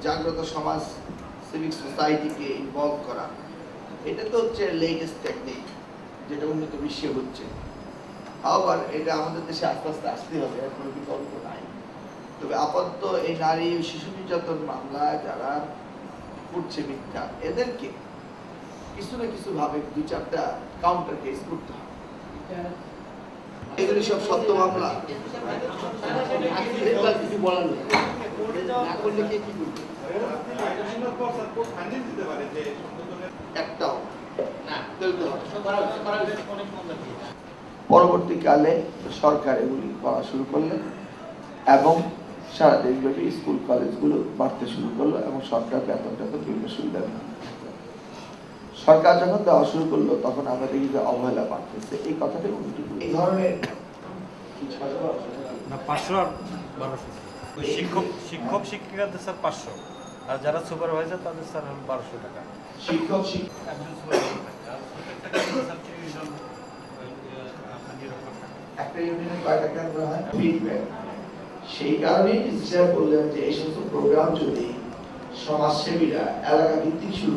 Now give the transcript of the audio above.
জাগ্রত সমাজ সিভিক সোসাইটিকে ইনভলভ করা, এটা তো হচ্ছে লেটেস্ট টেকনিক যেটা উন্নত বিশ্বে হচ্ছে। আবার এটা আমাদের দেশে আস্তে আস্তে আসতে হবে, এর কোনো বিকল্প নাই। তবে আপাতত এই নারী ও শিশু নির্যাতন মামলা যারা করছে মিথ্যা, এদেরকে কিছু না কিছু ভাবে 2-4টা কাউন্টার কেস করতে হবে। এগুলি সব সত্য মামলা। কিছু বলার নেই, না করলে কে কি করবে? একটাও পরবর্তীকালে সরকার এগুলি করা শুরু করলেন এবং সারা দেশব্যাপী স্কুল কলেজগুলো বাড়তে শুরু করলো এবং সরকার বেতন বিভিন্ন সুবিধা দিল। সরকার যখন দেওয়া শুরু করলো তখন আমরা দেখি যে অবহেলা বাড়তেছে। এই কথাটাই এই ধরনের 500 আর 1200 শিক্ষক শিক্ষিকাদের স্যার 500, আর যারা সুপারভাইজার তাদের স্যার 1200 টাকা। শিক্ষক একটা ইউনিয়নে কয় টাকা দেওয়া হয়? ফিডব্যাক। সেই কারণেই বললেন যে এই সমস্ত প্রোগ্রাম যদি সমাজসেবীরা এলাকা ভিত্তিক শুরু